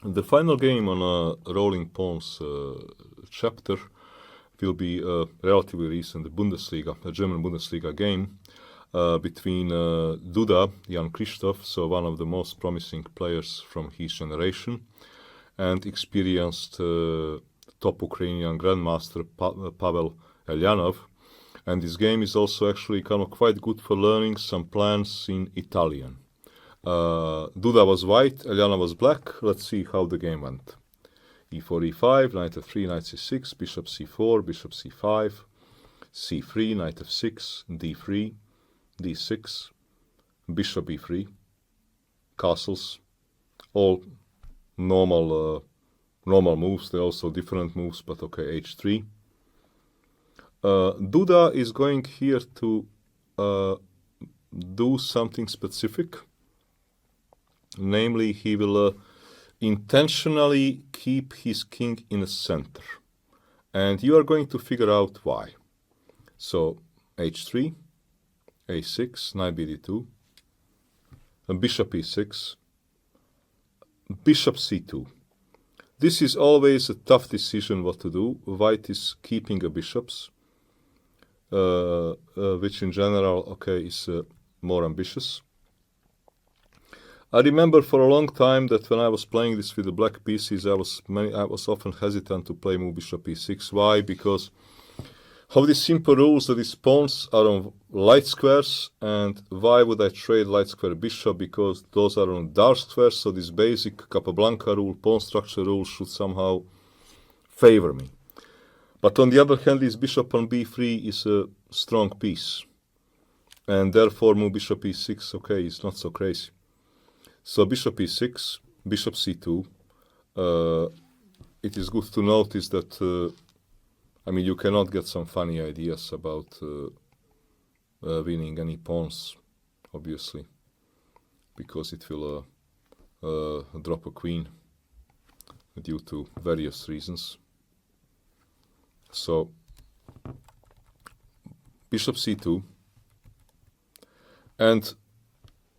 The final game on Rolling Pawns chapter will be a relatively recent Bundesliga, a German Bundesliga game between Duda, Jan Christoph, so one of the most promising players from his generation, and experienced top Ukrainian grandmaster Pavel Elyanov. And this game is also actually kind of quite good for learning some plans in Italian. Duda was white, Elyanov was black. Let's see how the game went. e4, e5, knight f3, knight c6, bishop c4, bishop c5, c3, knight f6, d3, d6, bishop e3, castles, all normal moves. There are also different moves, but okay, h3. Duda is going here to do something specific. Namely, he will intentionally keep his king in the center. And you are going to figure out why. So, h3, a6, knight bd2, bishop e6, bishop c2. This is always a tough decision what to do. White is keeping the bishops, which in general, okay, is more ambitious. I remember for a long time that when I was playing this with the black pieces, I was often hesitant to play move bishop e6. Why? Because of these simple rules that these pawns are on light squares, and why would I trade light square bishop? Because those are on dark squares, so this basic Capablanca rule, pawn structure rule, should somehow favor me. But on the other hand, this bishop on b3 is a strong piece, and therefore move bishop e6, okay, it's not so crazy. So bishop e6, bishop c2. It is good to notice that, you cannot get some funny ideas about winning any pawns, obviously, because it will drop a queen due to various reasons. So bishop c2, and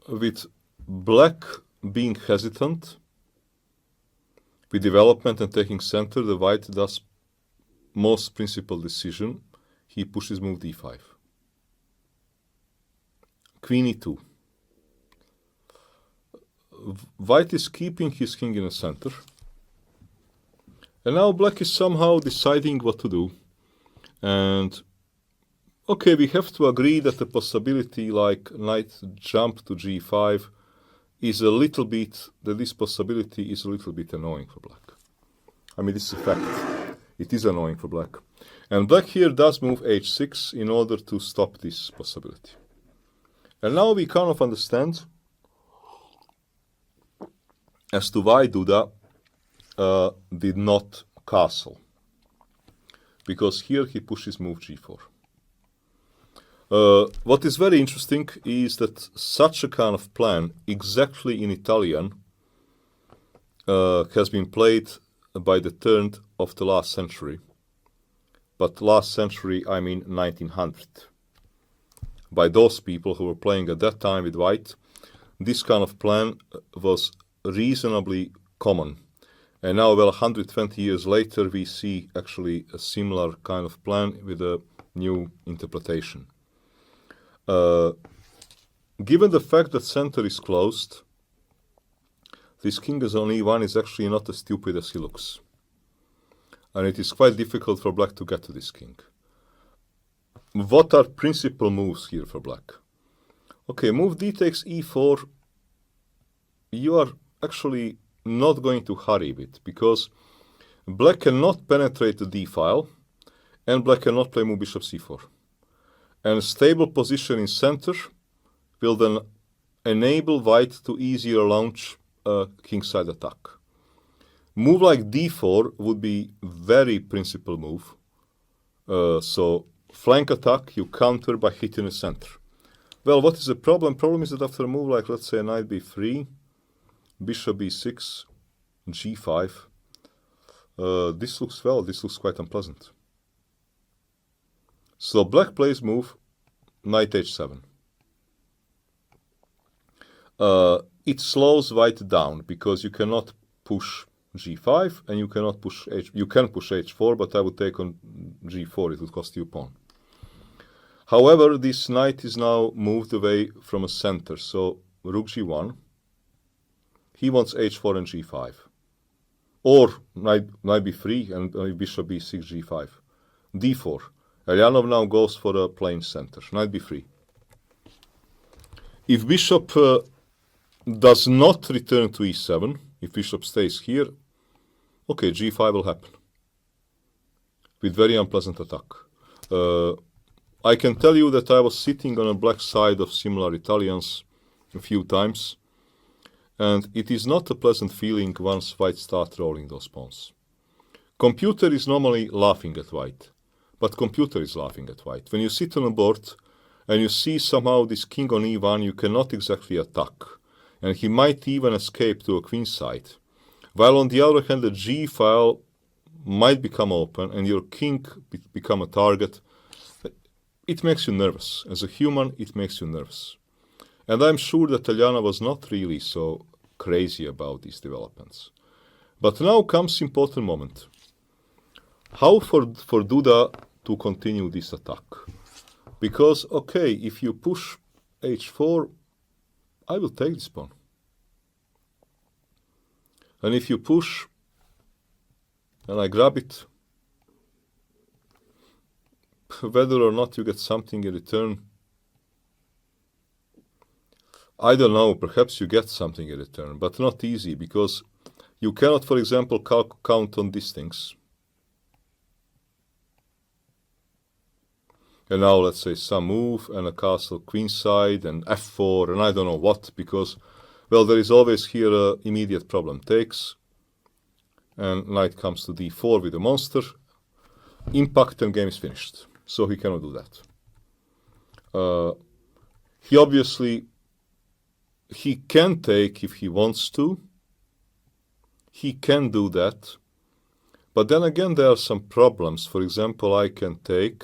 with black being hesitant with development and taking center, the white does most principal decision. He pushes move d5. Queen e2. White is keeping his king in the center. And now black is somehow deciding what to do. And okay, we have to agree that the possibility like knight jump to g5 is a little bit, that this possibility is a little bit annoying for black. This is a fact. It is annoying for black. And black here does move h6 in order to stop this possibility. And now we kind of understand as to why Duda did not castle. Because here he pushes move g4. What is very interesting is that such a kind of plan, exactly in Italian, has been played by the turn of the last century. But last century, I mean 1900. By those people who were playing at that time with white, this kind of plan was reasonably common. And now, 120 years later, we see actually a similar kind of plan with a new interpretation. Given the fact that center is closed, this king as on e1 is actually not as stupid as he looks. And it is quite difficult for black to get to this king. What are principal moves here for black? Okay, move d takes e4. You are actually not going to hurry with, because black cannot penetrate the d file, and black cannot play move bishop c4. And a stable position in center will then enable white to easier launch a kingside attack. Move like d4 would be very principal move. So flank attack, you counter by hitting the center. Well, what is the problem? Problem is that after a move like, let's say, knight b3, bishop b6, g5, this looks quite unpleasant. So black plays move knight h7. It slows white down because you cannot push g5, and you cannot push you can push h4, but I would take on g4, it would cost you a pawn. However, this knight is now moved away from a center, so rook g1, he wants h4 and g5. Or knight b3 and bishop b6, g5. d4. Elyanov now goes for a plain center, knight b3. If bishop does not return to e7, if bishop stays here, okay, g5 will happen. With very unpleasant attack. I can tell you that I was sitting on a black side of similar Italians a few times, and it is not a pleasant feeling once white start rolling those pawns. Computer is normally laughing at white, but computer is laughing at white. When you sit on a board and you see somehow this king on e1, you cannot exactly attack, and he might even escape to a queen side. While on the other hand, the g file might become open and your king become a target. It makes you nervous. As a human, it makes you nervous. And I'm sure that Elyanov was not really so crazy about these developments. But now comes important moment. How for Duda to continue this attack? Because, okay, if you push h4, I will take this pawn. And if you push, and I grab it, whether or not you get something in return, I don't know, perhaps you get something in return, but not easy, because you cannot, for example, count on these things. And now let's say some move and a castle queenside and f4 and I don't know what, because, well, there is always here an immediate problem. Takes, and knight comes to d4 with a monster, impact and game is finished. So he cannot do that. He obviously, he can take if he wants to. He can do that. But then again, there are some problems. For example, I can take.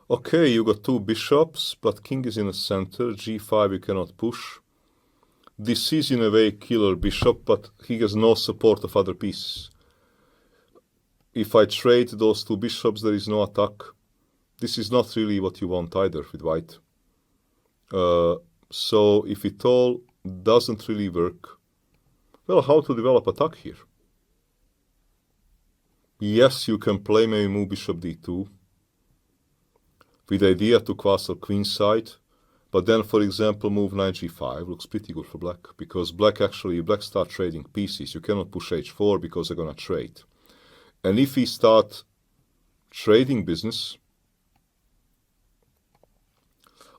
Okay, you got two bishops, but king is in the center. g5 you cannot push. This is in a way killer bishop, but he has no support of other pieces. If I trade those two bishops, there is no attack. This is not really what you want either with white. So if it all doesn't really work, well, how to develop attack here? Yes, you can play maybe move bishop d2 with the idea to castle queenside. But then, for example, move knight g5 looks pretty good for black, because black start trading pieces. You cannot push h4 because they're going to trade. And if we start trading business,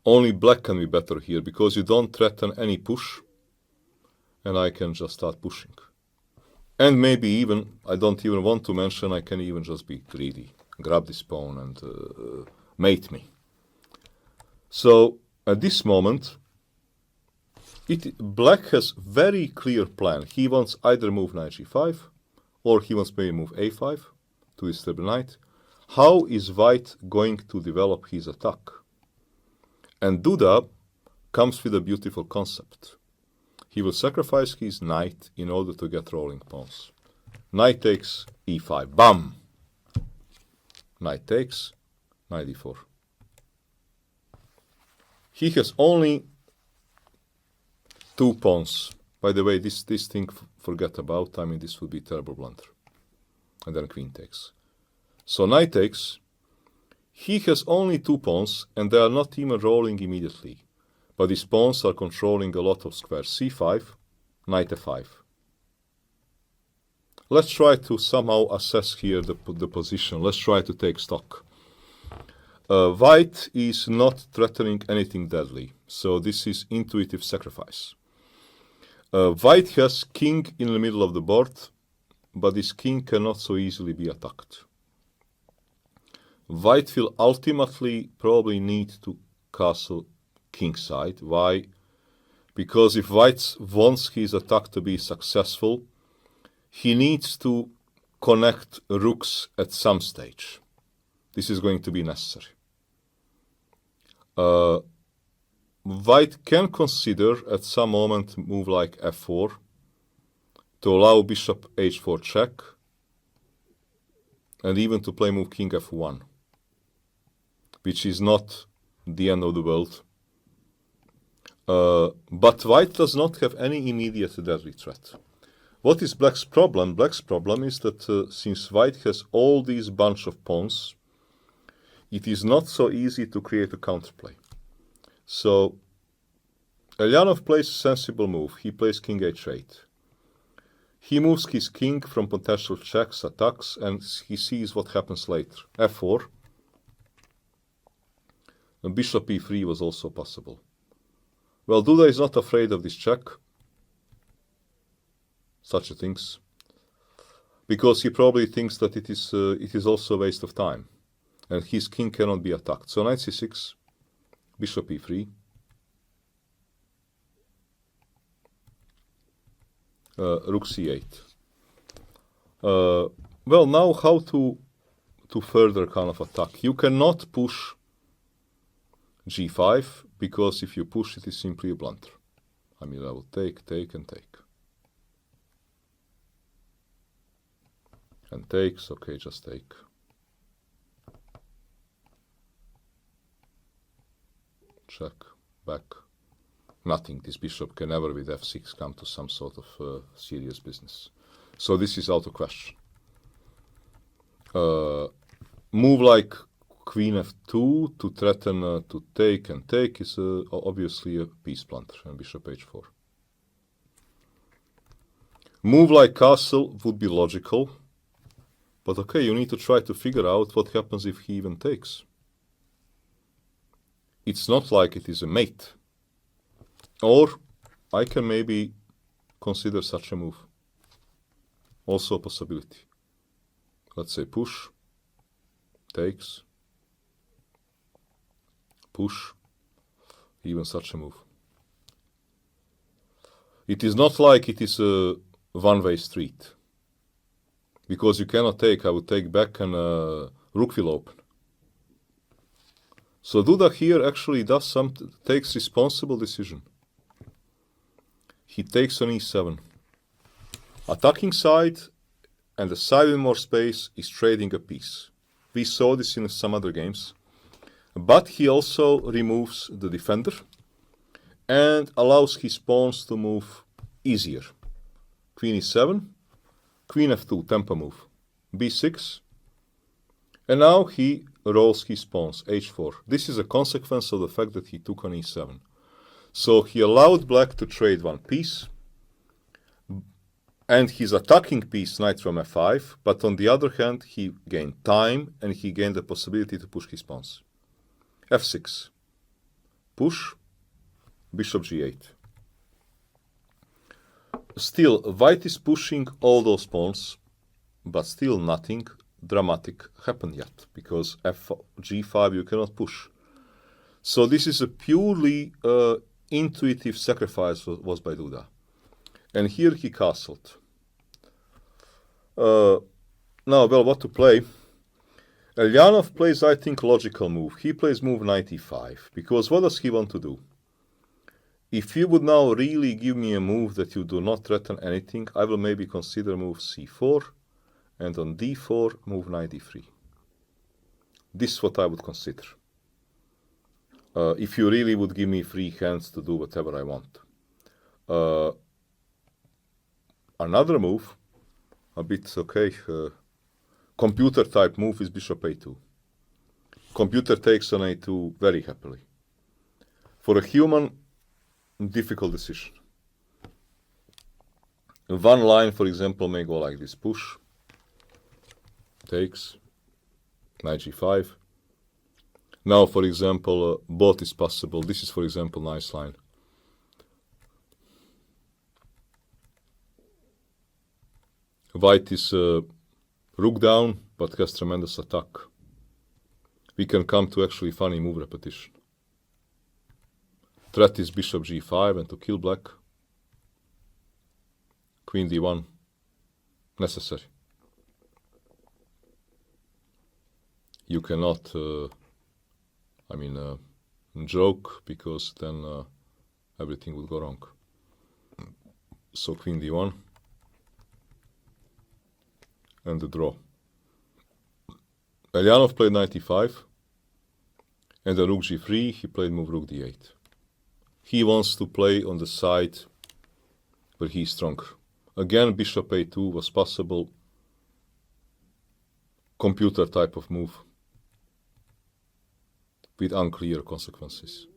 only black can be better here, because you don't threaten any push, and I can just start pushing. And maybe even, I don't even want to mention, I can even just be greedy, grab this pawn and mate me. So, at this moment, black has very clear plan. He wants either move knight g5, or he wants maybe move a5 to disturb the knight. How is white going to develop his attack? And Duda comes with a beautiful concept. He will sacrifice his knight in order to get rolling pawns. Knight takes e5, bam! Knight takes, knight e4. He has only two pawns. By the way, this thing, forget about. I mean, this would be a terrible blunder. And then queen takes. So knight takes. He has only two pawns, and they are not even rolling immediately. But these pawns are controlling a lot of squares. c5, knight f5. Let's try to somehow assess here the position. Let's try to take stock. White is not threatening anything deadly, so this is intuitive sacrifice. White has king in the middle of the board, but this king cannot so easily be attacked. White will ultimately probably need to castle kingside. Why? Because if white wants his attack to be successful, he needs to connect rooks at some stage. This is going to be necessary. White can consider at some moment move like f4 to allow bishop h4 check, and even to play move king f1, which is not the end of the world. But white does not have any immediate deadly threat. What is black's problem? Black's problem is that since white has all these bunch of pawns, it is not so easy to create a counterplay. So Elyanov plays a sensible move. He plays king h8. He moves his king from potential checks, attacks, and he sees what happens later. f4. And bishop e3 was also possible. Well, Duda is not afraid of this check, such a things, because he probably thinks that it is also a waste of time, and his king cannot be attacked. So knight c6, bishop e3, rook c8. Well, now how to further kind of attack? You cannot push g5, because if you push it is simply a blunder. I mean, I will take, and take. And takes, okay, just take. Check, back. Nothing. This bishop can never with f6 come to some sort of serious business. So this is out of question. Move like queen f2 to threaten to take and take is obviously a piece blunder, and bishop h4. Move like castle would be logical, but okay, you need to try to figure out what happens if he even takes. It's not like it is a mate. Or I can maybe consider such a move. Also a possibility. Let's say push, takes, push, even such a move. It is not like it is a one-way street. Because you cannot take, I would take back and rook will open. So Duda here actually takes responsible decision. He takes on e7. Attacking side and the side with more space is trading a piece. We saw this in some other games. But he also removes the defender and allows his pawns to move easier. Queen e7, queen f2, tempo move, b6, and now he rolls his pawns, h4. This is a consequence of the fact that he took on e7. So he allowed black to trade one piece, and his attacking piece, knight from f5, but on the other hand, he gained time, and he gained the possibility to push his pawns. f6, push, bishop g8. Still, white is pushing all those pawns, but still nothing dramatic happened yet, because g5 you cannot push. So this is a purely intuitive sacrifice was by Duda. And here he castled. Now, well, what to play? Elyanov plays, I think, logical move. He plays move knight e5, because what does he want to do? If you would now really give me a move that you do not threaten anything, I will maybe consider move c4, and on d4, move knight e3. This is what I would consider. If you really would give me free hands to do whatever I want. Another move, a bit, okay, computer type move is bishop a2. Computer takes on a2 very happily. For a human, difficult decision. One line, for example, may go like this. Push, takes, knight g5. Now, for example, both is possible. This is, for example, nice line. White is rook down, but has tremendous attack. We can come to actually funny move repetition. Threat is bishop g5 and to kill black. Queen d1, necessary. You cannot, joke, because then everything would go wrong. So queen d1 and the draw. Elyanov played knight e5, and then rook g3, he played move rook d8. He wants to play on the side where he's stronger. Again, bishop a2 was possible, computer type of move with unclear consequences.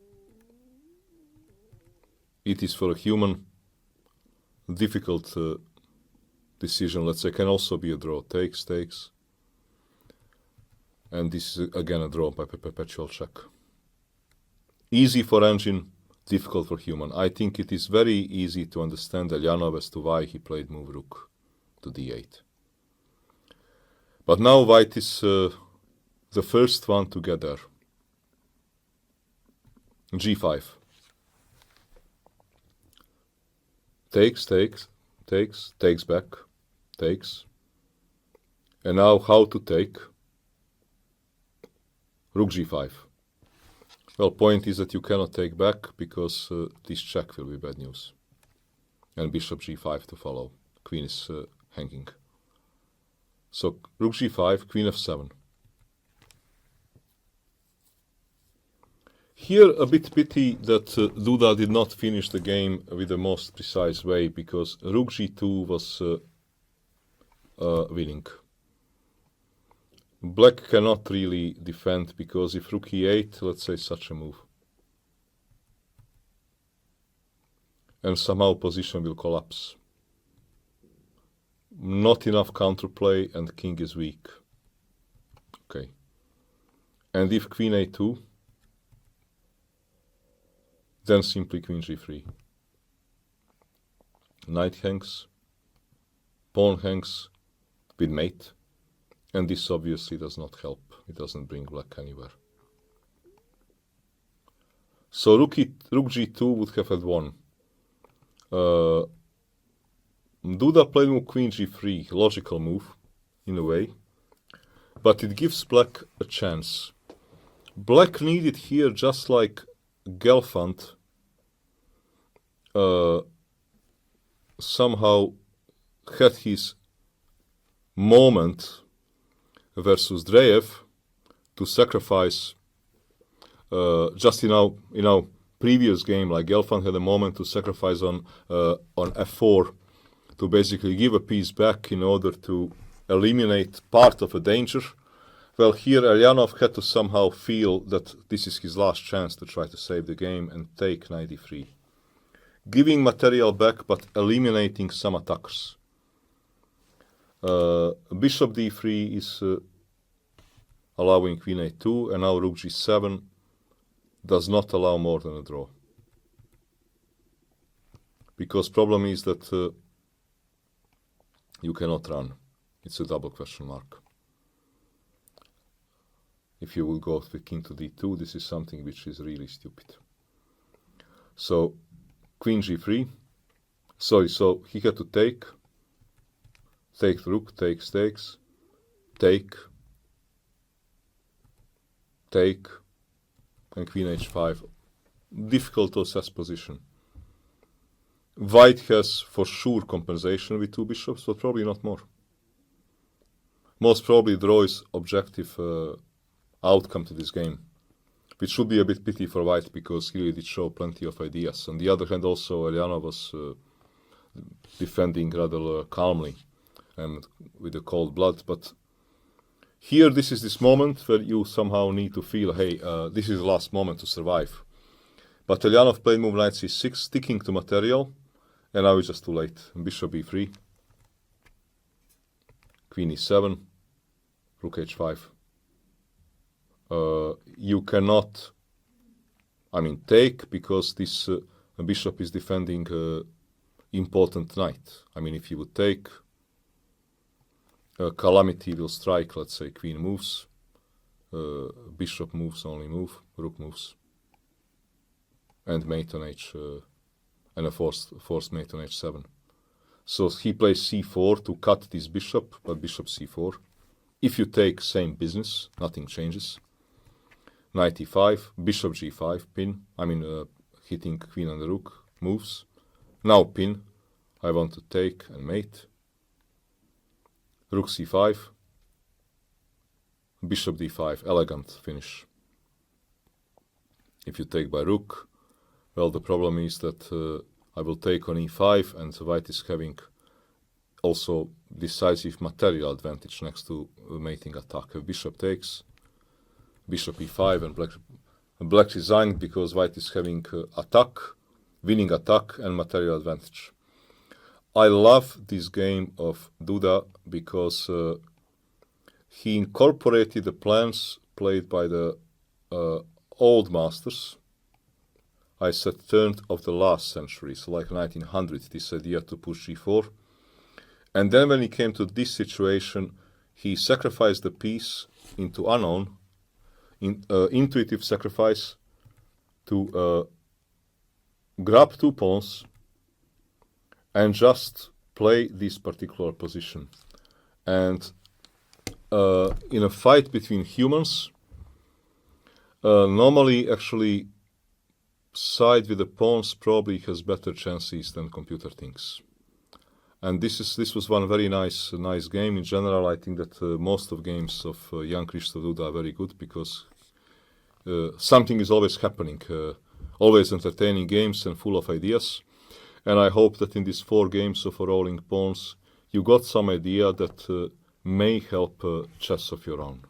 It is for a human difficult decision, let's say, can also be a draw, takes, and this is again a draw by perpetual check. Easy for engine, difficult for human. I think it is very easy to understand Elyanov as to why he played move rook to d8. But now white is the first one to get there. g5. Takes back, takes. And now how to take? Rook g5. Well, point is that you cannot take back because this check will be bad news. And bishop g5 to follow. Queen is hanging. So rook g5, queen f7. Here a bit pity that Duda did not finish the game with the most precise way, because rook g2 was winning. Black cannot really defend, because if rook e8, let's say such a move, and somehow position will collapse. Not enough counterplay and king is weak. Okay. And if queen a2, then simply queen g3. Knight hangs, pawn hangs with mate, and this obviously does not help. It doesn't bring black anywhere. So rook g2 would have had won. Duda played move queen g3, logical move in a way, but it gives black a chance. Black needed here, just like Gelfand, somehow had his moment versus Dreyev to sacrifice, just in our previous game, like Gelfand had a moment to sacrifice on f4 to basically give a piece back in order to eliminate part of a danger. Well, here Elyanov had to somehow feel that this is his last chance to try to save the game and take knight d3. Giving material back, but eliminating some attackers. Bishop d3 is allowing queen a2, and now rook g7 does not allow more than a draw. Because problem is that you cannot run. It's a double question mark. If you will go with king to d2, this is something which is really stupid. So queen g3. Sorry, so he had to take rook, takes, take, and queen h5. Difficult to assess position. White has for sure compensation with two bishops, but probably not more. Most probably draw is objective outcome to this game, which should be a bit pity for white, because he really did show plenty of ideas. On the other hand, also Elyanov was defending rather calmly and with a cold blood. But here, this is this moment where you somehow need to feel, hey, this is the last moment to survive. But Elyanov played move knight c6, sticking to material, and now it's just too late. Bishop b3, queen e7, rook h5. You cannot, take, because this bishop is defending important knight. If you would take, calamity will strike, let's say queen moves, bishop moves, only move, rook moves, and mate on h, and a forced mate on h7. So he plays c4 to cut this bishop, but bishop c4. If you take, same business, nothing changes. knight e5, bishop g5, pin. Hitting queen and the rook moves. Now pin. I want to take and mate. Rook c5, bishop d5, elegant finish. If you take by rook, well, the problem is that I will take on e5, and white is having also decisive material advantage next to mating attack. If bishop takes, bishop e5, and black resigned because white is having attack, winning attack and material advantage. I love this game of Duda because he incorporated the plans played by the old masters. I said turn of the last century, so like 1900, this idea to push g4. And then when he came to this situation, he sacrificed the piece into unknown, intuitive sacrifice to grab 2 pawns and just play this particular position. And in a fight between humans, normally actually side with the pawns probably has better chances than computer thinks. And this was one very nice game. In general, I think that most of games of young Christoph Duda are very good because something is always happening, always entertaining games and full of ideas. And I hope that in these 4 games of rolling pawns, you got some idea that may help chess of your own.